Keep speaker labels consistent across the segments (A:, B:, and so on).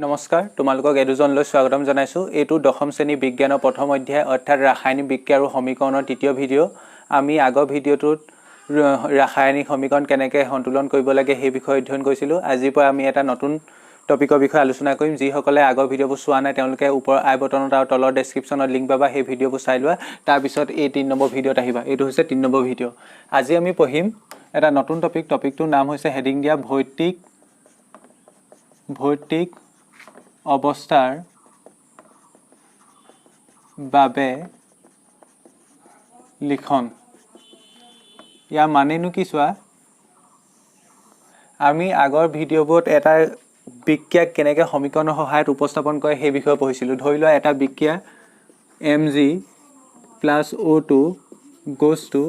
A: নমস্কাৰ তোমালোকক এডুজনলৈ স্বাগতম জনাইছো এটো দশম শ্ৰেণী বিজ্ঞানৰ প্ৰথম অধ্যায় অৰ্থাৎ ৰাসায়নিক বিক্ৰিয়া আৰু সমীকৰণৰ তৃতীয় ভিডিঅ আমি আগৰ ভিডিঅটোত ৰাসায়নিক সমীকৰণ কেনেকৈ সন্তুলন কৰিব লাগে সেই বিষয়ে অধ্যয়ন কৰিছিলো আজিৰ পৰা আমি এটা নতুন টপিকৰ বিষয়ে আলোচনা কৰিম যি সকলে আগৰ ভিডিঅবোৰ চোৱা নাই তেওঁলোকে ওপৰ আই বটনত আৰু তলৰ ডেসক্ৰিপচনত লিংক পাবা সেই ভিডিঅবোৰ চাই লোৱা তাৰ পিছত এই 3 নম্বৰ ভিডিঅত আহিবা এটো হৈছে 3 নম্বৰ ভিডিঅ আজি আমি পঢ়িম এটা নতুন টপিকটোৰ নাম হৈছে হেডিং দিয়া ভৌতিক অৱস্থাৰ বাবে লিখন ইয়া মানেনো কি চোৱা আমি আগৰ ভিডিঅবোৰত এটা বিক্ৰিয়া কেনেকৈ সমীকৰণৰ সহায়ত উপস্থাপন কৰে সেই বিষয়ে পঢ়িছিলো ধৰি লোৱা এটা বিক্ৰিয়া Mg + O2 goes to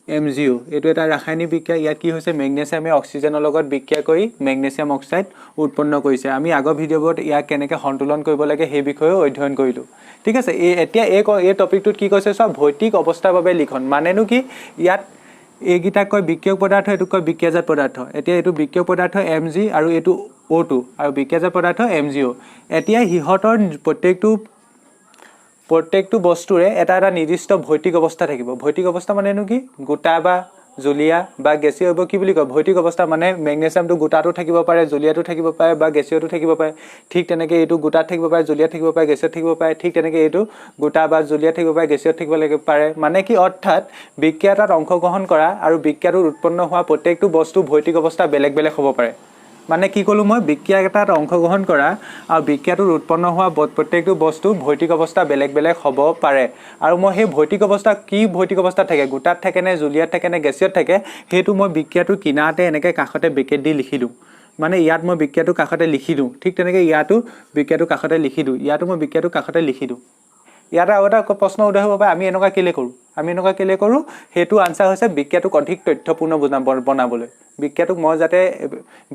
A: MgO এটো এটা ৰাসায়নিক বিক্ৰিয়া ইয়াত কি হৈছে মেগনেছিয়ামে অক্সিজেনৰ লগত বিক্ৰিয়া কৰি মেগনেছিয়াম অক্সাইড উৎপন্ন কৰিছে আমি আগৰ ভিডিঅবোৰত ইয়াক কেনেকৈ সন্তুলন কৰিব লাগে সেই বিষয়ে অধ্যয়ন কৰিলো ঠিক আছে এতিয়া এই টপিকটোত কি কৈছে সব ভৌতিক অৱস্থাৰ বাবে লিখন মানেনো কি ইয়াত এইগিটা কয় বিক্ৰিয়ক পদাৰ্থ এটো কয় বিক্ৰিয়াজাত পদাৰ্থ এতিয়া এটো বিক্ৰিয়ক পদাৰ্থ Mg আৰু এটো O2 আৰু বিক্ৰিয়াজাত পদাৰ্থ MgO এতিয়া হিহতৰ প্ৰত্যেকটো বস্তুৰে এটা নিৰ্দিষ্ট ভৌতিক অৱস্থা থাকিব ভৌতিক অৱস্থা মানেনো কি গোটা বা জলীয়া বা গেছীয় হ'ব কি বুলি কয় ভৌতিক অৱস্থা মানে মেগনেছিয়ামটো গোটাটো থাকিব পাৰে জলীয়াটো থাকিব পাৰে বা গেছীয়টো থাকিব পাৰে ঠিক তেনেকৈ এটো গোটাত থাকিব পাৰে জলীয়া থাকিব পাৰে গেছীয় থাকিব পাৰে ঠিক তেনেকৈ এটো গোটা বা জলীয়া থাকিব পাৰে গেছীয় থাকিব পাৰে মানে কি অৰ্থাৎ বিক্ৰিয়াত অংশগ্ৰহণ কৰা আৰু বিক্ৰিয়াটোত উৎপন্ন হোৱা প্ৰত্যেকটো বস্তু ভৌতিক অৱস্থা বেলেগ বেলেগ হ'ব পাৰে মানে কি কলো মই বিক্ৰিয়া এটাত অংশগ্ৰহণ কৰা আৰু বিক্ৰিয়াটোত উৎপন্ন হোৱা প্ৰত্যেকটো বস্তু ভৌতিক অৱস্থা বেলেগ বেলেগ হ'ব পাৰে আৰু মই সেই ভৌতিক অৱস্থা কি ভৌতিক অৱস্থা থাকে গোটাত থাকে নে জলীয়াত থাকে নে গেছীয়ত থাকে হেতু মই বিক্ৰিয়াটোৰ কিনাৰতে এনেকৈ কাষতে ব্ৰেকেট দি লিখি দিওঁ মানে ইয়াত মই বিক্ৰিয়াটোৰ কাষতে লিখি দিওঁ ঠিক তেনেকৈ ইয়াতো বিক্ৰিয়াটোৰ কাষতে লিখি দিওঁ ইয়াতো মই বিক্ৰিয়াটোৰ কাষতে লিখি দিওঁ ইয়াত আৰু এটা প্ৰশ্ন উদয় হ'ব পাৰে আমি এনেকুৱা কেলে কৰো হেতু আনসাৰ হৈছে বিক্ৰিয়াটোক অধিক তথ্যপূৰ্ণ বনাবলৈ বিক্ৰিয়াটোক মই যাতে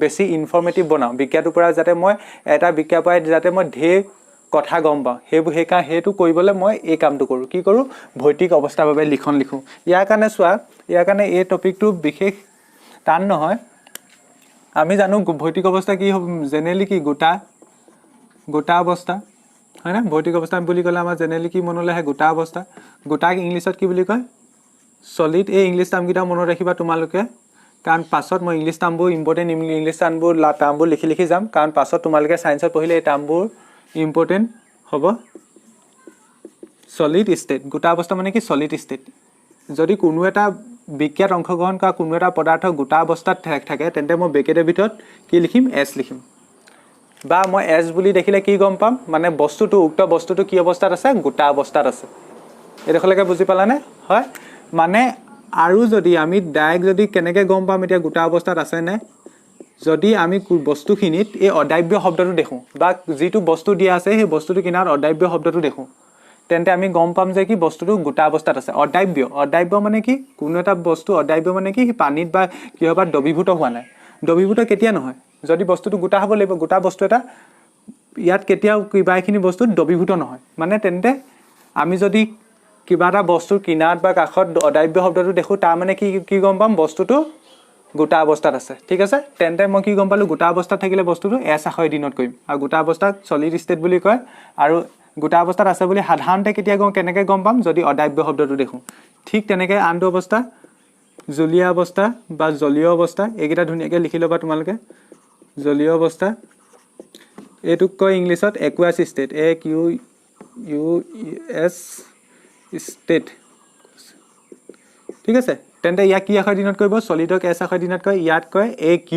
A: বেছি ইনফৰমেটিভ বনাও বিক্ৰিয়াটোৰ পৰা যাতে মই এটা বিক্ৰিয়া পাই যাতে মই ঢেৰ কথা গম পাওঁ হেতু কৰিবলৈ মই এই কামটো কৰো কি কৰো ভৌতিক অৱস্থাৰ বাবে লিখন লিখো ইয়াৰ কাৰণে এই টপিকটো বিশেষ টান নহয় আমি জানো ভৌতিক অৱস্থা কি জেনেৰেলি কি গোটা অৱস্থা হয় না ভৌতিক অৱস্থা বুলি ক'লে আমাৰ জেনেৰেলি কি মনলৈ আহে গোটা অৱস্থা গোটাক ইংলিছত কি বুলি কয় সলিড এই ইংলিছ টাৰ্মকেইটা মনত ৰাখিবা তোমালোকে কাৰণ পাছত মই ইংলিছ টাৰ্মবোৰ ইম্পৰ্টেন্ট ইংলিছ টাৰ্মবোৰ লিখি যাম কাৰণ পাছত তোমালোকে সায়েন্সত পঢ়িলে এই টাৰ্মবোৰ ইম্পৰ্টেন্ট হ'ব সলিড ষ্টেট গোটা অৱস্থা মানে কি সলিড ষ্টেট যদি কোনো এটা বিক্ৰিয়াত অংশগ্ৰহণ কৰা কোনো এটা পদাৰ্থ গোটা অৱস্থাত থাকে তেন্তে মই ব্ৰেকেটৰ ভিতৰত কি লিখিম S লিখিম বা মই S বুলি দেখিলে কি গম পাম মানে উক্ত বস্তুটো কি অৱস্থাত আছে গোটা অৱস্থাত আছে এডখলৈকে বুজি পালানে হয় মানে আৰু যদি আমি ডাইৰেক্ট যদি কেনেকৈ গম পাম এতিয়া গোটা অৱস্থাত আছে নে যদি আমি বস্তুখিনিত এই অদাব্য শব্দটো দেখো বা যিটো বস্তু দিয়া আছে সেই বস্তুটো কিনাৰত অদাব্য শব্দটো দেখো তেন্তে আমি গম পাম যে কি বস্তুটো গোটা অৱস্থাত আছে অদাব্য মানে কি কোনো এটা বস্তু অদাব্য মানে কি পানীত বা কিহবাত দ্ৰৱীভূত হোৱা নাই দ্ৰৱীভূত কেতিয়া নহয় যদি বস্তুটো গোটা হ'ব লাগিব গোটা বস্তু এটা ইয়াত কেতিয়াও কিবা এখিনি বস্তু দ্ৰৱীভূত নহয় মানে তেন্তে আমি যদি কিবা এটা বস্তুৰ কিনাৰত বা কাষত অদাব্য শব্দটো দেখো তাৰ মানে কি গম পাম বস্তুটো গোটা অৱস্থাত আছে ঠিক আছে তেন্তে মই কি গম পালো গোটা অৱস্থাত থাকিলে বস্তুটো S আখৰ দিনত কৰিম আৰু গোটা অৱস্থাক সলিড ষ্টেট বুলি কয় আৰু গোটা অৱস্থাত আছে বুলি সাধাৰণতে কেনেকৈ গম পাম যদি অদাব্য শব্দটো দেখো ঠিক তেনেকৈ আনটো অৱস্থা জলীয় অৱস্থা বা জলীয় অৱস্থা এইকেইটা ধুনীয়াকৈ লিখি ল'বা তোমালোকে জলীয় অৱস্থা এইটোক কয় ইংলিছত একুয়াছ ষ্টেট AQUS ষ্টেট ঠিক আছে তেন্তে ইয়াক কি আখৰ দিনত কৰিব সলিডক S আখৰ দিনত কয় ইয়াত কয় AQ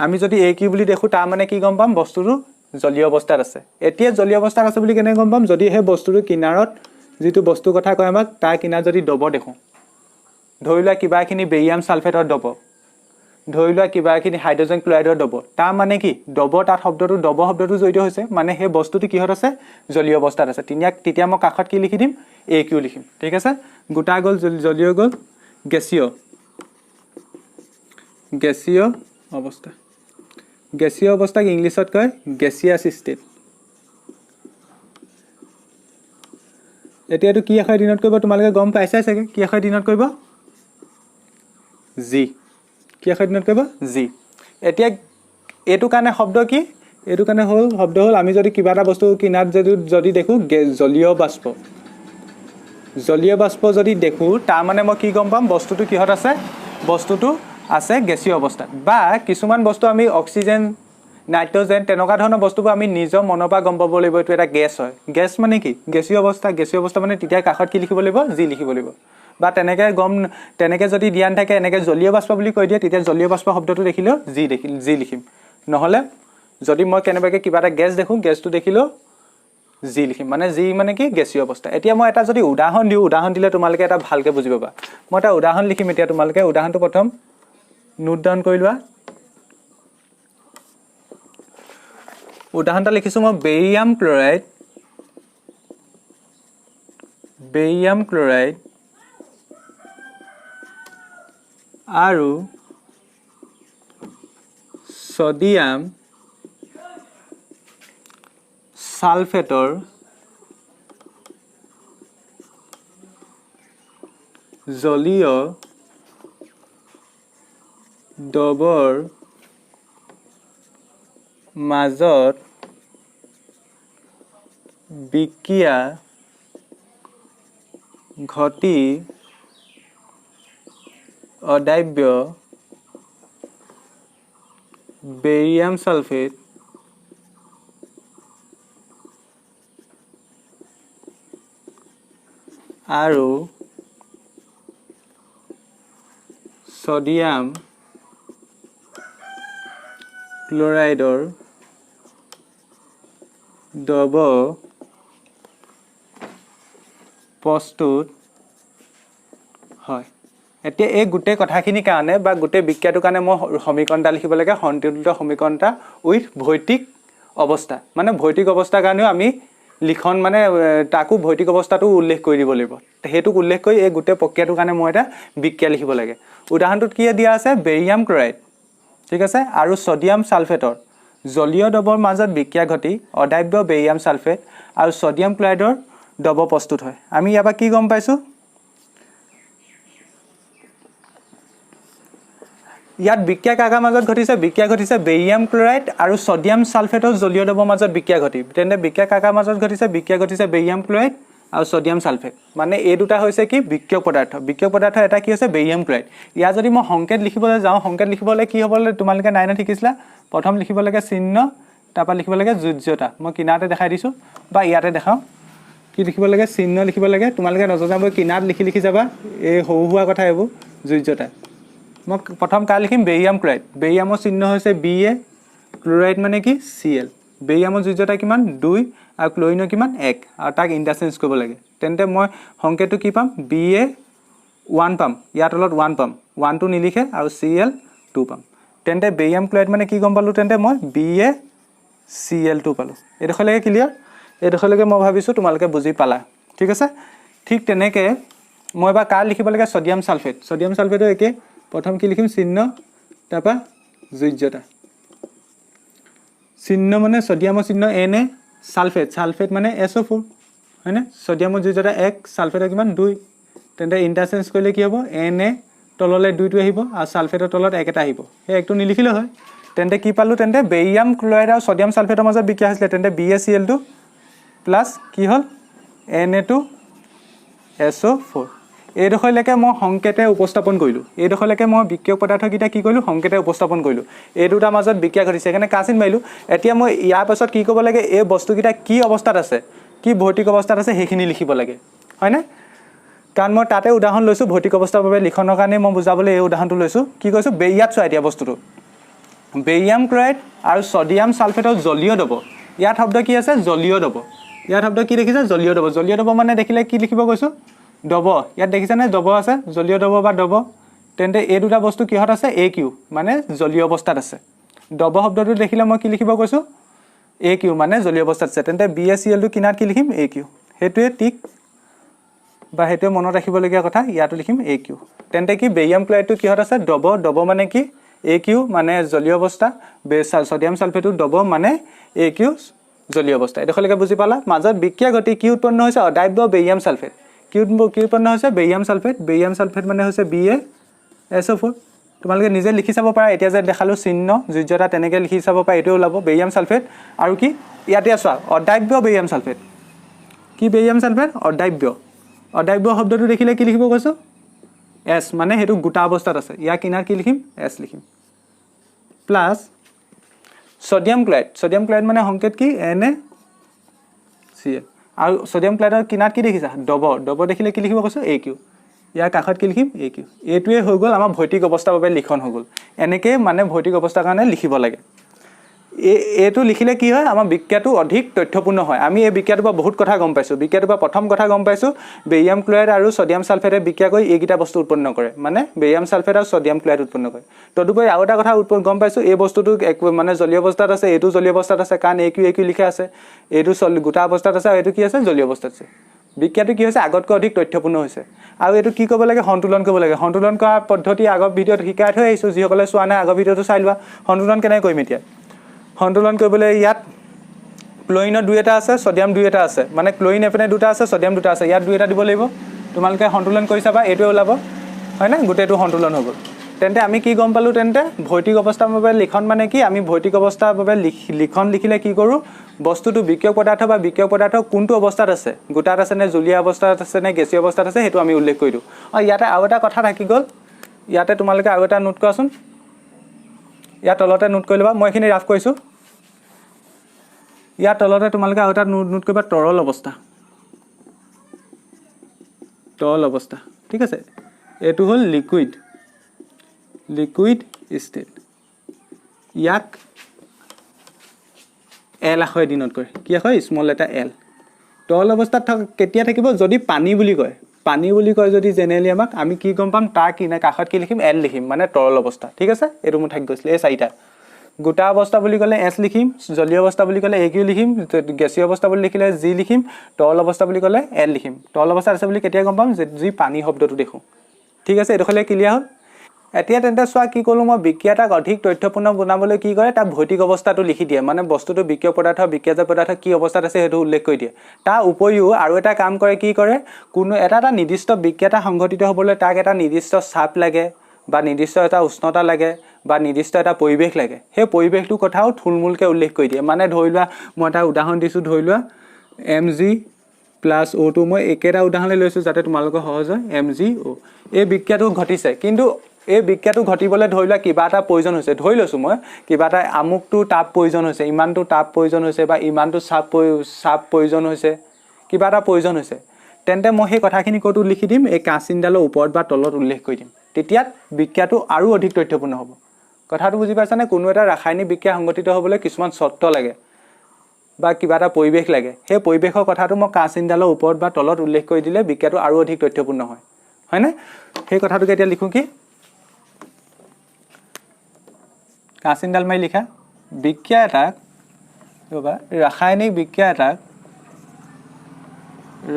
A: আমি যদি AQ বুলি দেখো তাৰ মানে কি গম পাম বস্তুটো জলীয় অৱস্থাত আছে এতিয়া জলীয় অৱস্থাত আছে বুলি কেনে গম পাম যদি হে বস্তুটো কিনাৰত যিটো বস্তু কথা কয় আমাক তাৰ কিনাৰত যদি ডব দেখো ধৰি লোৱা কিবাখিনি বেৰিয়াম সালফেটৰ ডব ধৰি লোৱা কিবাখিনি হাইড্ৰজেন ক্লোৰাইডৰ ডব তাৰ মানে কি ডব তাত ডব শব্দটো জড়িত হৈছে মানে সেই বস্তুটো কিহত আছে জলীয় অৱস্থাত আছে তেতিয়া মই কাষত কি লিখি দিম AQ লিখিম ঠিক আছে গোটা গল জলীয় গল গেছীয় অৱস্থাক ইংলিছত কয় গেছিয়াছ ষ্টেট এতিয়াটো কি আখৰ দিনত কৰিব তোমালোকে গম পাইছাই চাগে কি আখৰ দিনত কৰিব G কি আখৰ দিনত কৰিব G এতিয়া এইটো কাৰণে শব্দ কি এইটো কাৰণে শব্দ হ'ল আমি যদি কিবা এটা বস্তু কিনাত যদি দেখো জলীয় বাষ্প যদি দেখো তাৰ মানে মই কি গম পাম বস্তুটো কিহত আছে বস্তুটো আছে গেছীয় অৱস্থাত বা কিছুমান বস্তু আমি অক্সিজেন নাইট্ৰজেন তেনেকুৱা ধৰণৰ বস্তুবোৰ আমি নিজৰ মনৰ পৰা গম পাব লাগিব এইটো এটা গেছ হয় গেছ মানে কি গেছীয় অৱস্থা মানে তেতিয়া কাষত কি লিখিব লাগিব জি লিখিব লাগিব বা তেনেকে যদি ধ্যান থাকে এনেকে জলীয় বাষ্প বুলি কৈ দিয়ে তেতিয়া জলীয় বাষ্প শব্দটো দেখিলেও জি লিখিম নহলে যদি মই কেনেবাকে কিবা এটা গেছ দেখো গেছটো দেখিলেও জি লিখিম মানে জি মানে কি গেছীয় অৱস্থা এতিয়া মই এটা যদি উদাহৰণ দিলে তোমালোকে এটা ভালকে বুজি পাবা মই এটা উদাহৰণ লিখিম এতিয়া তোমালোকে উদাহৰণটো প্ৰথম নোট ডাউন কৰি লোৱা উদাহৰণটা লিখিছো মই বেৰিয়াম ক্লোৰাইড আৰু ছডিয়াম সালফেটৰ জলীয় দ্ৰৱৰ মাজত বিক্ৰিয়া ঘটি অদাব্য বেৰিয়াম সালফেট আৰু ছডিয়াম ক্লোৰাইডৰ দ্ৰৱ প্ৰস্তুত হয় এতিয়া এই গোটেই কথাখিনিৰ কাৰণে বা গোটেই বিক্ৰিয়াটোৰ কাৰণে মই সমীকৰণটা লিখিব লাগে সন্তুলিত সমীকৰণটা উইথ ভৌতিক অৱস্থা মানে ভৌতিক অৱস্থাৰ কাৰণেও আমি লিখন মানে তাকো ভৌতিক অৱস্থাটো উল্লেখ কৰি দিব লাগিব হেতুক উল্লেখ কৰি এই গোটেই প্ৰক্ৰিয়াটোৰ কাৰণে মই এটা বিক্ৰিয়া লিখিব লাগে উদাহৰণটোত কি দিয়া আছে বেৰিয়াম ক্লোৰাইড ঠিক আছে আৰু ছডিয়াম সালফেটৰ জলীয় দ্ৰৱৰ মাজত বিক্ৰিয়া ঘটি অদাব্য বেৰিয়াম সালফেট আৰু ছডিয়াম ক্লোৰাইডৰ দ্ৰৱ প্ৰস্তুত হয় আমি ইয়াৰ পৰা কি গম পাইছো ইয়াত বিক্ৰিয়া কাকাৰ মাজত ঘটিছে বেৰিয়াম ক্লোৰাইড আৰু ছডিয়াম সালফেটৰ জলীয় দ্ৰৱৰ মাজত বিক্ৰিয়া ঘটি তেনে বিক্ৰিয়া কাকাৰ মাজত ঘটিছে বেৰিয়াম ক্লোৰাইড আৰু ছডিয়াম সালফেট মানে এই দুটা হৈছে কি বিক্ৰিয়ক পদাৰ্থ এটা কি হৈছে বেৰিয়াম ক্লোৰাইড ইয়া যদি মই সংকেত লিখিবলৈ যাওঁ সংকেত লিখিবলৈ কি হ'বলৈ তোমালোকে 9 শিকিছিলা প্ৰথম লিখিব লাগে চিহ্ন তাৰপা লিখিব লাগে যোজ্যতা মই কিনাতে দেখাই দিছো বা ইয়াতে দেখাও কি লিখিব লাগে চিহ্ন লিখিব লাগে তোমালোকে নজনাব কিনাত লিখি যাবা এই হোৱা কথা এইবোৰ যোজ্যতা মই প্ৰথম কাৰ লিখিম বেৰিয়াম ক্লোৰাইড বেৰিয়ামৰ চিহ্ন হৈছে Ba ক্লোৰাইড মানে কি Cl বেৰিয়ামৰ যোজ্যতা কিমান 2 আৰু ক্লোৰিনৰ কিমান 1 আৰু তাক ইন্টাৰচেঞ্জ কৰিব লাগে তেন্তে মই সংকেতটো কি পাম Ba 1 পাম ইয়াৰ তলত 1 পাম 1 টো নিলিখে আৰু Cl 2 পাম তেন্তে বেৰিয়াম ক্লোৰাইড মানে কি গম পালো তেন্তে মই Ba Cl2 পালো এডখলৈকে ক্লিয়াৰ এডখলৈকে মই ভাবিছো তোমালোকে বুজি পালা ঠিক আছে ঠিক তেনেকে মই বা কাৰ লিখিব লাগে ছডিয়াম সালফেটৰ একে প্ৰথম কি লিখিম চিহ্ন তাৰপা যোজ্যতা চিহ্ন মানে ছডিয়ামৰ চিহ্ন Na সালফেট মানে SO4 হয়নে ছডিয়ামৰ যোজ্যতা 1 সালফেটৰ কিমান 2 তেন্তে ইন্টাৰচেঞ্জ কৰিলে কি হ'ব Na তললে 2 টো আহিব আৰু সালফেটৰ তলত 1 এটা আহিব এই একটো নিলিখিলে হয় তেন্তে কি পালো তেন্তে বেৰিয়াম ক্লোৰাইড আৰু ছডিয়াম সালফেটৰ মাজত বিক্ৰিয়া হৈছিল তেন্তে BaCl2 প্লাস কি হল Na2SO4 এইডখলৈকে মই সংকেতে উপস্থাপন কৰিলো এইডখলৈকে মই বিক্ৰিয়ক পদাৰ্থকিটা কি কৰিলো সংকেতে উপস্থাপন কৰিলো এই দুটা মাজত বিক্ৰিয়া ঘটিছে এখানে কাচিন মাইলো এতিয়া মই ইয়াৰ পাছত কি কৰিব লাগে এই বস্তুকিটা কি অৱস্থাত আছে কি ভৌতিক অৱস্থাত আছে হেখিনি লিখিব লাগে হয়নে কাৰণ মই তাতে উদাহৰণ লৈছো ভৌতিক অৱস্থাৰ বাবে লিখনৰ কাৰণে মই বুজাবলৈ এই উদাহৰণটো লৈছো কি কৈছো বেৰিয়াত চোৱা এতিয়া বস্তুটো বেৰিয়াম ক্লোৰাইড আৰু ছডিয়াম সালফেটৰ জলীয় দ্ৰৱ ইয়াত শব্দ কি আছে জলীয় দ্ৰৱ ইয়াত শব্দ কি দেখিছে জলীয় দ্ৰৱ মানে দেখিলে কি লিখিব কৈছো দ্ৰৱ ইয়াত দেখিছানে দ্ৰৱ আছে জলীয় দ্ৰৱ বা দ্ৰৱ তেন্তে এই দুটা বস্তু কিহত আছে AQ মানে জলীয় অৱস্থাত আছে দ্ৰৱ শব্দটো দেখিলে মই কি লিখিব কৈছো AQ মানে জলীয় অৱস্থাত আছে তেন্তে BaCl2 কিনাত কি লিখিম AQ হেতুৱে ঠিক বা হেতুৱে মনত ৰাখিবলগীয়া কথা ইয়াতো লিখিম AQ তেন্তে কি বেৰিয়াম ক্লোৰাইডটো কিহত আছে দ্ৰৱ মানে কি AQ মানে জলীয় অৱস্থা ছডিয়াম সালফেটৰ দ্ৰৱ মানে AQ জলীয় অৱস্থা এডখলৈকে বুজি পালা মাজত বিক্ৰিয়া ঘটি কি উৎপন্ন হৈছে অদাব্য বেৰিয়াম সালফেট কি উৎপন্ন হৈছে বেৰিয়াম সালফেট মানে হৈছে BaSO4 তো তোমালোকে নিজে লিখি চাব পাৰা এতিয়া যে দেখালো চিহ্ন যোজ্যতা তেনেকৈ লিখি চাব পাৰা এইটো ওলাব বেৰিয়াম সালফেট আৰু কি ইয়াতে চোৱা অদাব্য বেৰিয়াম সালফেট কি বেৰিয়াম সালফেট অদাব্য শব্দটো দেখিলে কি লিখিব কৈছো এছ মানে হেতু গোটা অৱস্থাত আছে ইয়া কিনাৰ কি লিখিম এছ লিখিম প্লাস সোডিয়াম ক্লোৰাইড মানে সংকেত কি NaCl আৰু সোডিয়াম ক্লোৰাইডৰ কিনাৰ কি দেখিছা ডব দেখিলে কি লিখিব কৈছো AQ ইয়াৰ কাষত কি লিখিম AQ এটোৱে হৈ গল আমাৰ ভৌতিক অৱস্থাৰ বাবে লিখন হৈ গল এনেকৈ মানে ভৌতিক অৱস্থাৰ কাৰণে লিখিব লাগে এটো লিখিলে কি হয় আমাৰ বিক্ৰিয়াটো অধিক তথ্যপূৰ্ণ হয় আমি এই বিক্ৰিয়াটোৰ পৰা বহুত কথা গম পাইছো বিক্ৰিয়াটোৰ পৰা প্ৰথম কথা গম পাইছো বেৰিয়াম ক্লোৰাইড আৰু সোডিয়াম সালফেটে বিক্ৰিয়া কৰি এইকেইটা বস্তু উৎপন্ন কৰে মানে বেৰিয়াম সালফেট আৰু সোডিয়াম ক্লোৰাইড উৎপন্ন কৰে তদুপৰি আৰু এটা কথা গম পাইছো এই বস্তুটো মানে জলীয় অৱস্থাত আছে এইটো জলীয় অৱস্থাত আছে কাৰণ AQ লিখা আছে এইটো গোটা অৱস্থাত আছে আৰু এইটো কি আছে জলীয় অৱস্থাত আছে বিক্ৰিয়াটো কি হৈছে আগতকৈ অধিক তথ্যপূৰ্ণ হৈছে আৰু এইটো কি কৰিব লাগে সন্তুলন কৰিব লাগে সন্তুলন কৰা পদ্ধতি আগৰ ভিডিঅ'ত শিকাই থৈ আহিছো যিসকলে চোৱা নাই আগৰ ভিডিঅ'টো চাই লোৱা সন্তুলন কেনেকৈ কৰিম এতিয়া সন্তুলন কৰিবলৈ ইয়াত ক্লোৰিনৰ দুই এটা আছে সোডিয়াম দুই এটা আছে মানে ক্লোৰিন এফেনে দুটা আছে সোডিয়াম দুটা আছে ইয়াত দুই এটা দিব লাগিব তোমালোকে সন্তুলন কৰি চাবা এইটোৱে ওলাব হয় না গোটেইটো সন্তুলন হৈ গ'ল তেন্তে আমি কি গম পালো তেন্তে ভৌতিক অৱস্থাৰ বাবে লিখন মানে কি আমি ভৌতিক অৱস্থাৰ বাবে লিখন লিখিলে কি কৰো বস্তুটো বিক্ৰিয়ক পদাৰ্থ কোনটো অৱস্থাত আছে গোটাত আছে নে জলীয় অৱস্থাত আছে নে গেছীয় অৱস্থাত আছে হেতু আমি উল্লেখ কৰি দিও আৰু ইয়াতে আৰু এটা কথা থাকি গ'ল ইয়াতে তোমালোকে আৰু এটা নোট কৰাচোন ইয়াত তলতে নোট কৰি লবা মই এখিনি ৰাফ কৰিছো ইয়াত তলতে তোমালোকে আৰু এটা নোট কৰিবা তৰল অৱস্থা ঠিক আছে এটো হল লিকুইড ষ্টেট ইয়াক এল আখৰে ডিনোট কৰে কি আখৰ স্মল লেটাৰ এল তৰল অৱস্থাত কেতিয়া থাকিব যদি পানী বুলি কয় যদি জেনেৰেলি আমাক আমি কি গম পাম তাৰ কিনা কাষত কি লিখিম এল লিখিম মানে তৰল অৱস্থা ঠিক আছে এটো মোৰ থাকি গৈছিল এই চাৰিটা গোটা অৱস্থা বুলি ক'লে এছ লিখিম জলীয় অৱস্থা বুলি ক'লে AQ লিখিম গেছীয় অৱস্থা বুলি লিখিলে G লিখিম তৰল অৱস্থা বুলি ক'লে L লিখিম তৰল অৱস্থা আছে বুলি কেতিয়া গম পাম যি পানী শব্দটো দেখো ঠিক আছে এডখলে ক্লিয়াৰ হ'ল এতিয়া তেন্তে চোৱা কি কলো মই বিক্ৰিয়াটাক অধিক তথ্যপূৰ্ণ বনাবলৈ কি কৰে তাৰ ভৌতিক অৱস্থাটো লিখি দিয়ে মানে বস্তুটো বিক্ৰিয়ক পদাৰ্থ কি অৱস্থাত আছে হেতু উল্লেখ কৰি দিয়ে তাৰ উপৰিও আৰু এটা কাম কৰে কি কৰে কোনো এটা নিৰ্দিষ্ট বিক্ৰিয়াটা সংঘটিত হ'বলৈ তাক এটা নিৰ্দিষ্ট চাপ লাগে বা নিৰ্দিষ্ট এটা উষ্ণতা লাগে বা নিৰ্দিষ্ট এটা পৰিবেশ লাগে সেই পৰিবেশটো কথাও থুলমূলকে উল্লেখ কৰি দিয়ে মানে ধৰি লোৱা মই এটা উদাহৰণ দিছো ধৰি লোৱা Mg + O2 মই একেটা উদাহৰণ লৈছো যাতে তোমালোকৰ সহজ হয় MgO এই বিক্ৰিয়াটো ঘটিছে কিন্তু এই বিক্ৰিয়াটো ঘটিবলৈ ধৰি লোৱা কিবা এটা প্ৰয়োজন হৈছে ধৰি লৈছো মই কিবা এটা আমুকটো তাপ প্ৰয়োজন হৈছে ইমানটো তাপ প্ৰয়োজন হৈছে বা ইমানটো চাপ প্ৰয়োজন হৈছে কিবা এটা প্ৰয়োজন হৈছে তেন্তে মই সেই কথাখিনি কত লিখি দিম এই কাঁচিনডালৰ ওপৰত বা তলত উল্লেখ কৰি দিম তেতিয়া বিক্ৰিয়াটো আৰু অধিক তথ্যপূৰ্ণ হ'ব কথাটো বুজি পাইছানে কোনো এটা ৰাসায়নিক বিক্ৰিয়া সংঘটিত হ'বলৈ কিছুমান চৰ্ত লাগে বা কিবা এটা পৰিবেশ লাগে সেই পৰিবেশৰ কথাটো মই কাঁচিনডালৰ ওপৰত বা তলত উল্লেখ কৰি দিলে বিক্ৰিয়াটো আৰু অধিক তথ্যপূৰ্ণ হয় না সেই কথাটোকে এতিয়া লিখো কি কাঁচিনডাল মাৰি লিখা বিক্ৰিয়া এটাক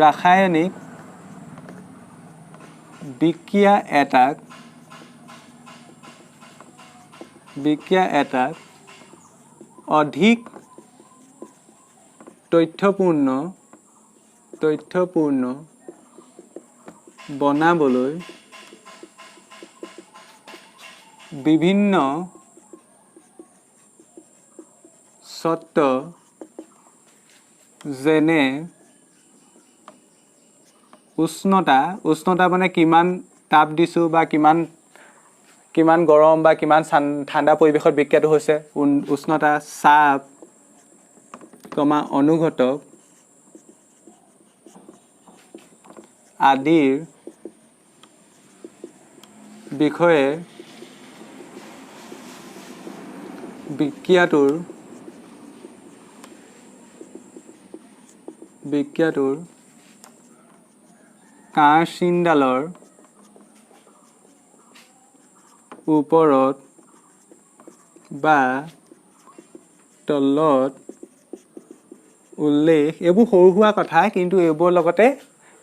A: ৰাসায়নিক বিক্ৰিয়া এটাক অধিক তথ্যপূৰ্ণ বনাবলৈ বিভিন্ন চৰ্ত যেনে উষ্ণতা মানে কিমান তাপ দিছো বা কিমান গৰম বা কিমান ঠাণ্ডা পৰিবেশত বিক্ৰিয়াটো হৈছে উষ্ণতা চাপ অনুঘটক আদিৰ বিষয়ে বিক্ৰিয়াটোৰ কাঁচিনডালৰ ওপৰত বা তলত উল্লেখ এইবোৰ সৰু হোৱা কথা কিন্তু এইবোৰ লগতে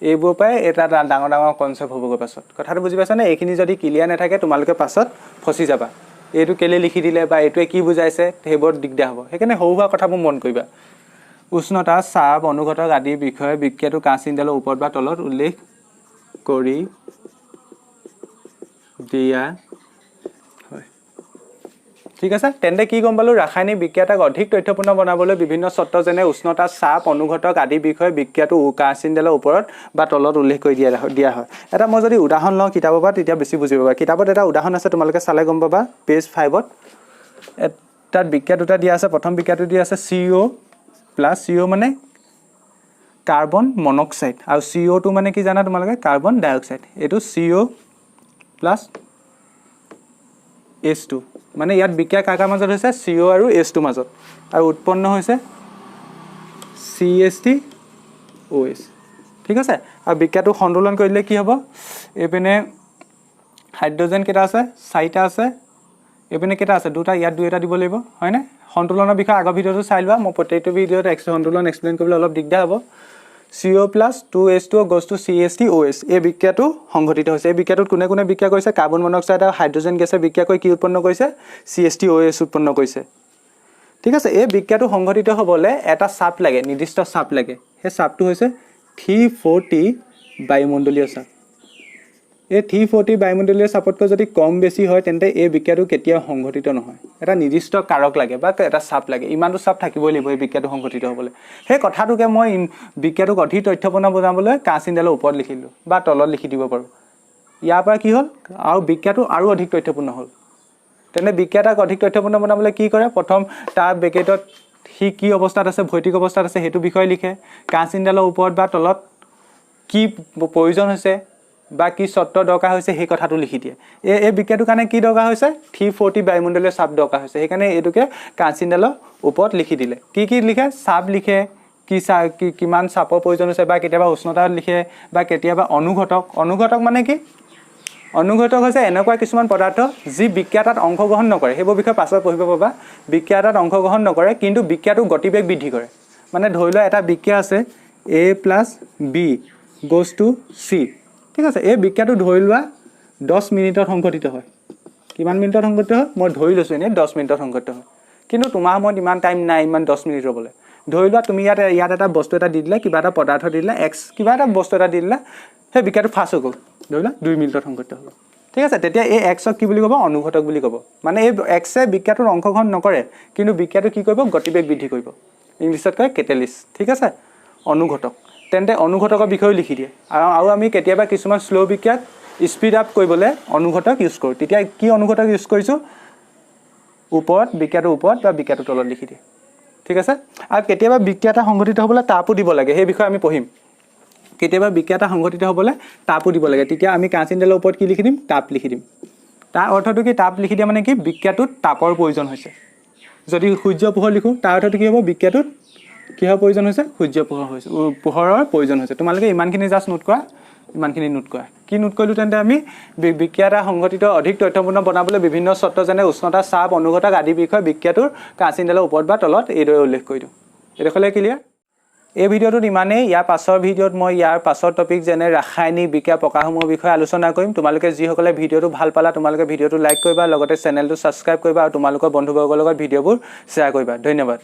A: এইবোৰ পাই এটা ডাঙৰ কনসেপ্ট হ'বগৈ পাছত কথাটো বুজি পাইছানে এইখিনি যদি ক্লিয়াৰ নাথাকে তোমালোকে পাছত ফসি যাবা এইটো কেলে লিখি দিলে বা এইটোৱে কি বুজাইছে সেইবোৰ দিগদাৰ হ'ব সেইকাৰণে সৰু হোৱা কথাবোৰ মন কৰিবা উষ্ণতা চাপ অনুঘটক আদিৰ বিষয়ে বিক্ৰিয়াটো কাঁচিনডালৰ ওপৰত বা তলত উল্লেখ কৰি দিয়া ঠিক আছে তেন্তে কি গম পালো ৰাসায়নিক বিক্ৰিয়াক অধিক তথ্যপূৰ্ণ বনাবলৈ বিভিন্ন চৰ্ত যেনে উষ্ণতা চাপ অনুঘটক আদি বিষয়ে বিক্ৰিয়াটো কেৰাচিনডালৰ ওপৰত বা তলত উল্লেখ কৰি দিয়া হয় এটা মই যদি উদাহৰণ লওঁ কিতাপৰ পৰা তেতিয়া বেছি বুজিব পাৰা কিতাপত এটা উদাহৰণ আছে তোমালোকে চালে গম পাবা পেজ 5ত তাত বিক্ৰিয়া দুটা দিয়া আছে প্ৰথম বিক্ৰিয়াটো দিয়া আছে CO প্লাছ CO মানে কাৰ্বন মনক্সাইড আৰু CO2 মানে কি জানা তোমালোকে কাৰ্বন ডাইঅক্সাইড এইটো CO প্লাছ H2 মানে ইয়াত বিক্ৰিয়া কাকাৰ মাজত হৈছে CO আৰু H2 মাজত আৰু উৎপন্ন হৈছে CH3OH ঠিক আছে আৰু বিক্ৰিয়াটো সন্তুলন কৰিলে কি হ'ব এপিনে হাইড্ৰজেন কেটা আছে 4টা আছে এপিনে কেটা আছে দুটা ইয়াত দুইটা দিব লাগিব হয় না সন্তুলনৰ বিষয় আগৰ ভিডিওটো চাই লোৱা মই প্ৰত্যেকটো ভিডিওত সন্তুলন এক্সপ্লেইন কৰিবলৈ অলপ দিগদাৰ হ'ব CO plus 2H2 goes to CH3OH এই বিক্ৰিয়াটো সংঘটিত হৈছে এই বিক্ৰিয়াটোত কোনে কোনে বিক্ৰিয়া কৰিছে কাৰ্বন মনক্সাইড আৰু হাইড্ৰজেন গেছে বিক্ৰিয়া কৰি কি উৎপন্ন কৰিছে CH3OH উৎপন্ন কৰিছে ঠিক আছে এই বিক্ৰিয়াটো সংঘটিত হ'বলৈ এটা চাপ লাগে নিৰ্দিষ্ট চাপ লাগে সেই চাপটো হৈছে 340 বায়ুমণ্ডলীয় চাপ এই 340 বায়ুমণ্ডলীয় চাপতকৈ যদি কম বেছি হয় তেন্তে এই বিক্ৰিয়াটো কেতিয়াও সংঘটিত নহয় এটা নিৰ্দিষ্ট কাৰক লাগে বা এটা চাপ লাগে ইমানটো চাপ থাকিবই লাগিব এই বিক্ৰিয়াটো সংঘটিত হ'বলৈ সেই কথাটোকে মই বিক্ৰিয়াটোক অধিক তথ্যপূৰ্ণ বনাবলৈ কেৰাচিনডালৰ ওপৰত লিখিলোঁ বা তলত লিখি দিব পাৰোঁ ইয়াৰ পৰা কি হ'ল আৰু বিক্ৰিয়াটো আৰু অধিক তথ্যপূৰ্ণ হ'ল তেনে বিক্ৰিয়াটাক অধিক তথ্যপূৰ্ণ বনাবলৈ কি কৰে প্ৰথম তাৰ ব্ৰেকেটত সি কি অৱস্থাত আছে ভৌতিক অৱস্থাত আছে সেইটো বিষয় লিখে কেৰাচিনডালৰ ওপৰত বা তলত কি প্ৰয়োজন হৈছে বা কি চৰ্ত দৰকাৰ হৈছে সেই কথাটো লিখি দিয়ে এই বিক্ৰিয়াটোৰ কাৰণে কি দৰকাৰ হৈছে 340 বায়ুমণ্ডলীয় চাপ দৰকাৰ হৈছে সেইকাৰণে এইটোকে কেৰাচিনডালৰ ওপৰত লিখি দিলে কি লিখে চাপ লিখে কিমান চাপৰ প্ৰয়োজন হৈছে বা কেতিয়াবা উষ্ণতা লিখে বা কেতিয়াবা অনুঘটক মানে কি অনুঘটক হৈছে এনেকুৱা কিছুমান পদাৰ্থ যি বিক্ৰিয়াত অংশগ্ৰহণ নকৰে সেইবোৰ বিষয়ে পাছত পঢ়িব পাবা বিক্ৰিয়াত অংশগ্ৰহণ নকৰে কিন্তু বিক্ৰিয়াটো গতিবেগ বৃদ্ধি কৰে মানে ধৰি লোৱা এটা বিক্ৰিয়া আছে A plus B goes to C ঠিক আছে এই বিক্ৰিয়াটো ধৰি লোৱা 10 মিনিটত সংঘটিত হয় কিমান মিনিটত সংঘটিত হয় মই ধৰি লৈছো এনে 10 মিনিটত সংঘটিত হয় কিন্তু তোমাৰ সময়ত ইমান টাইম নাই ইমান 10 মিনিট ৰবলে ধৰি লোৱা তুমি ইয়াত এটা বস্তু এটা দি দিলা কিবা এটা পদাৰ্থ দি দিলা x কিবা এটা বস্তু এটা দি দিলা সেই বিক্ৰিয়াটো ফাষ্ট হৈ গ'ল ধৰি লোৱা 2 মিনিটত সংঘটিত হ'ল ঠিক আছে তেতিয়া এই x ক কি বুলি ক'ব অনুঘটক বুলি ক'ব মানে এই x এ বিক্ৰিয়াটোৰ অংশগ্ৰহণ নকৰে কিন্তু বিক্ৰিয়াটো কি কৰিব গতিবেগ বৃদ্ধি কৰিব ইংলিছত কয় কেটালিষ্ট ঠিক আছে অনুঘটক তেন্তে অনুঘটকৰ বিষয়ে লিখি দিয়ে আৰু আমি কেতিয়াবা কিছুমান স্লো বিক্ৰিয়াক স্পীড আপ কৰিবলৈ অনুঘটক ইউজ কৰোঁ তেতিয়া কি অনুঘটক ইউজ কৰিছোঁ ওপৰত বিক্ৰিয়াটোৰ ওপৰত বা বিক্ৰিয়াটোৰ তলত লিখি দিয়ে ঠিক আছে আৰু কেতিয়াবা বিক্ৰিয়া এটা সংঘটিত হ'বলৈ তাপো দিব লাগে সেই বিষয়ে আমি পঢ়িম কেতিয়াবা বিক্ৰিয়া এটা সংঘটিত হ'বলৈ তাপো দিব লাগে তেতিয়া আমি কেৰাচিনডালৰ ওপৰত কি লিখি দিম তাপ লিখি দিম তাৰ অৰ্থটো কি তাপ লিখি দিয়া মানে কি বিক্ৰিয়াটোত তাপৰ প্ৰয়োজন হৈছে যদি সূৰ্য পোহৰ লিখোঁ তাৰ অৰ্থটো কি হ'ব বিক্ৰিয়াটোত কিহৰ প্ৰয়োজন হৈছে সূৰ্য পোহৰৰ প্ৰয়োজন হৈছে তোমালোকে ইমানখিনি জাষ্ট নোট কৰা ইমানখিনি নোট কৰা কি নোট কৰিলোঁ তেন্তে আমি বিক্ৰিয়া এটা সংঘটিত অধিক তথ্যপূৰ্ণ বনাবলৈ বিভিন্ন চৰ্ত যেনে উষ্ণতা চাপ অনুঘটক আদি বিষয়ে বিক্ৰিয়াটোৰ কেৰাচিনডালৰ ওপৰত বা তলত এইদৰে উল্লেখ কৰি দিওঁ এইডোখৰলৈ ক্লিয়াৰ এই ভিডিঅ'টোত ইমানেই ইয়াৰ পাছৰ ভিডিঅ'ত মই ইয়াৰ পাছৰ টপিক যেনে ৰাসায়নিক বিক্ৰিয়া প্ৰকাৰসমূহৰ বিষয়ে আলোচনা কৰিম তোমালোকে যিসকলে ভিডিঅ'টো ভাল পালা তোমালোকে ভিডিঅ'টো লাইক কৰিবা লগতে চেনেলটো ছাবস্ক্ৰাইব কৰিবা আৰু তোমালোকৰ বন্ধুবৰ্গৰ লগত ভিডিঅ'বোৰ শ্বেয়াৰ কৰিবা ধন্যবাদ